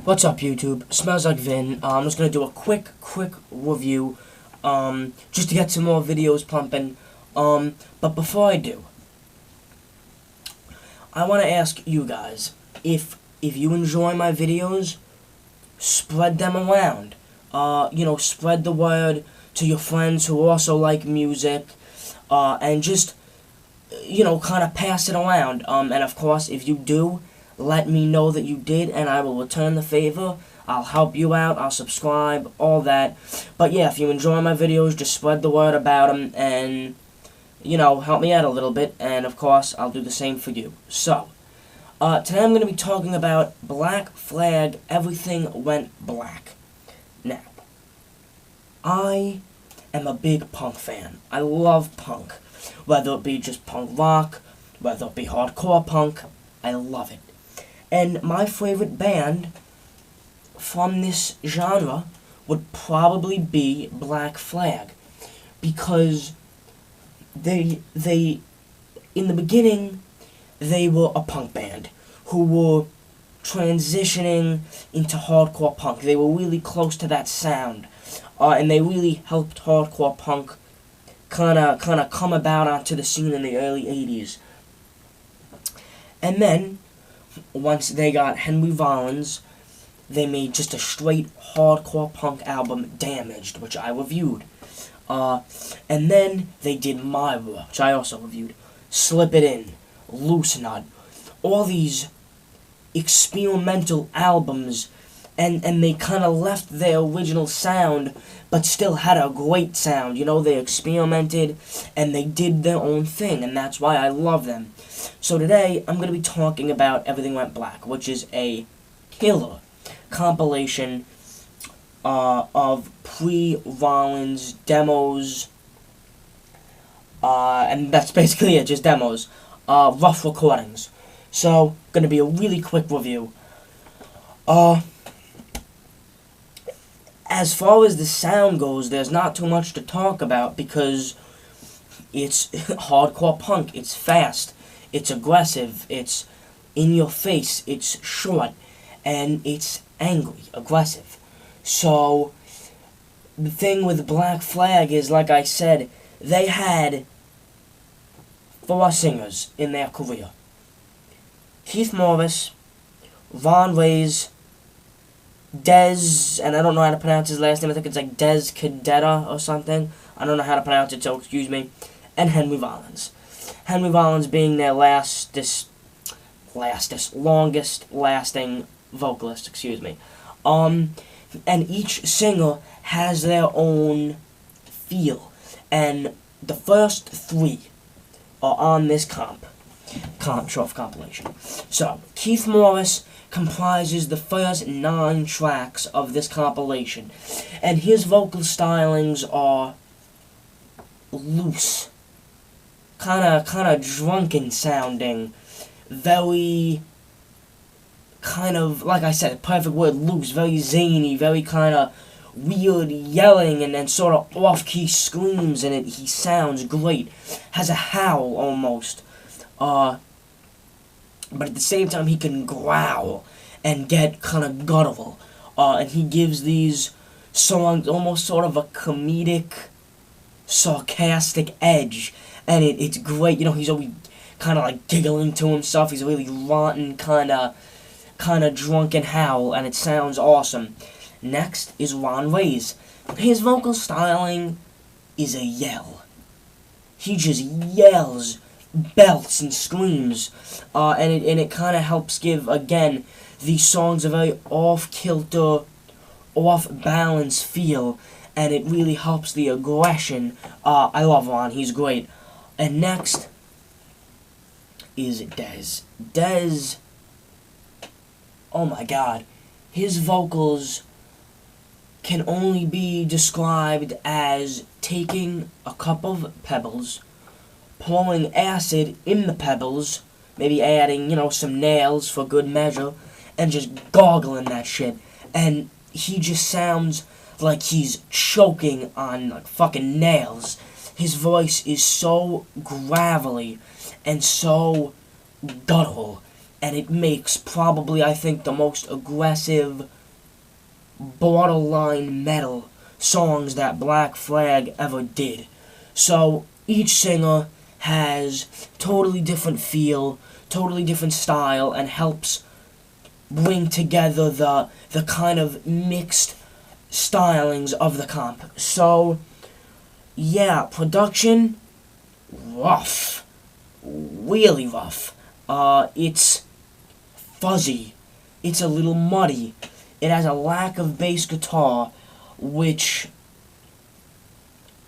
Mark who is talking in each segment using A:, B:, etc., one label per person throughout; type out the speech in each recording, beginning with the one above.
A: What's up, YouTube? Smells like Vin. I'm just gonna do a quick review, just to get some more videos pumping. But before I do, I want to ask you guys if you enjoy my videos, spread them around. Spread the word to your friends who also like music, and just kind of pass it around. And of course, if you do, let me know that you did, and I will return the favor. I'll help you out, I'll subscribe, all that. But yeah, if you enjoy my videos, just spread the word about them, and, help me out a little bit. And of course, I'll do the same for you. So, today I'm going to be talking about Black Flag, Everything Went Black. Now, I am a big punk fan. I love punk. Whether it be just punk rock, whether it be hardcore punk, I love it. And my favorite band from this genre would probably be Black Flag, because they in the beginning, they were a punk band who were transitioning into hardcore punk. They were really close to that sound, and they really helped hardcore punk kind of come about onto the scene in the early 80s. And then, once they got Henry Rollins, they made just a straight hardcore punk album, Damaged, which I reviewed. And then they did Myra, which I also reviewed. Slip It In, Loose Nut, all these experimental albums, and they kind of left their original sound, but still had a great sound. They experimented, and they did their own thing, and that's why I love them. So today, I'm going to be talking about Everything Went Black, which is a killer compilation of pre-Rollins demos, and that's basically it, just demos, rough recordings. So, going to be a really quick review. As far as the sound goes, there's not too much to talk about, because it's hardcore punk, it's fast, it's aggressive, it's in your face, it's short, and it's angry, aggressive. So, the thing with Black Flag is, like I said, they had 4 singers in their career. Keith Morris, Ron Reyes, Dez, and I don't know how to pronounce his last name, I think it's like Dez Cadetta or something. I don't know how to pronounce it, so excuse me. And Henry Rollins. Henry Rollins being their longest lasting vocalist, excuse me. And each singer has their own feel. And the first 3 are on this short compilation. So, Keith Morris comprises the first 9 tracks of this compilation, and his vocal stylings are loose, kind of drunken sounding, very kind of, like I said, perfect word, loose, very zany, very kind of weird yelling, and then sort of off-key screams in it. He sounds great, has a howl almost, but at the same time he can growl and get kind of guttural, and he gives these songs almost sort of a comedic, sarcastic edge, and it's great. He's always kind of like giggling to himself. He's a really rotten kind of drunken howl, and it sounds awesome. Next is Ron Reyes. His vocal styling is a yell. He just yells, belts, and screams, and it kind of helps give, again, these songs a very off-kilter, off-balance feel, and it really helps the aggression. I love Ron, he's great. And next is Dez. Dez, oh my god, his vocals can only be described as taking a cup of pebbles, pouring acid in the pebbles, maybe adding, some nails for good measure, and just goggling that shit. And he just sounds like he's choking on, like, fucking nails. His voice is so gravelly and so guttural. and it makes probably, I think, the most aggressive, borderline metal songs that Black Flag ever did. So each singer has totally different feel, totally different style, and helps bring together the kind of mixed stylings of the comp. So yeah, production, rough, really rough. It's fuzzy, it's a little muddy, it has a lack of bass guitar, which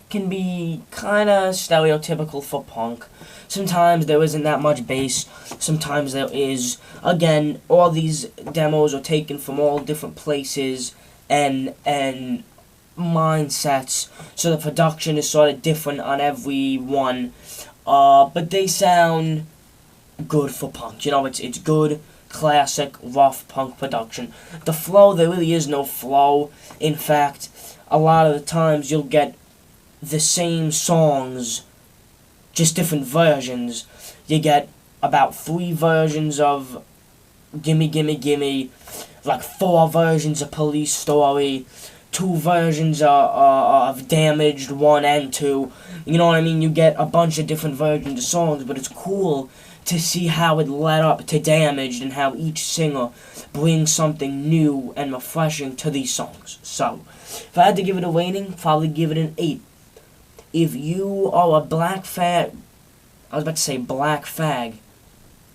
A: can be kinda stereotypical for punk. Sometimes there isn't that much bass, sometimes there is. Again, all these demos are taken from all different places and mindsets, so the production is sort of different on every one, but they sound good for punk. You know, it's good, classic, rough punk production. The flow, there really is no flow. In fact, a lot of the times you'll get the same songs, just different versions. You get about 3 versions of Gimme Gimme Gimme, like 4 versions of Police Story, 2 versions of Damaged 1 and 2. You know what I mean? You get a bunch of different versions of songs, but it's cool to see how it led up to Damaged and how each singer brings something new and refreshing to these songs. So, if I had to give it a rating, probably give it an 8. If you are a Black Fag, I was about to say Black Fag,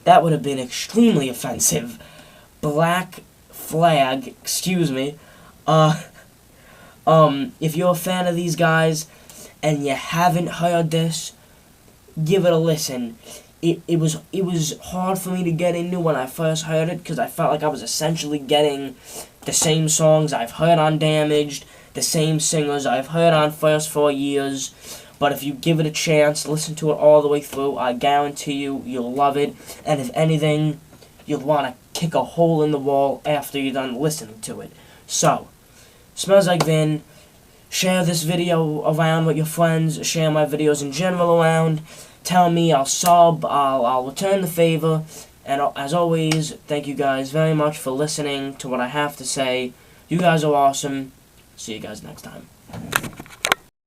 A: that would have been extremely offensive. Black Flag, excuse me. If you're a fan of these guys and you haven't heard this, give it a listen. It was hard for me to get into when I first heard it, because I felt like I was essentially getting the same songs I've heard on Damaged, the same singers I've heard on First 4 Years. But if you give it a chance, listen to it all the way through, I guarantee you'll love it. And if anything, you'll want to kick a hole in the wall after you're done listening to it. So, Smells Like Vin. Share this video around with your friends. Share my videos in general around. Tell me, I'll sub, I'll return the favor. And as always, thank you guys very much for listening to what I have to say. You guys are awesome. See you guys next time.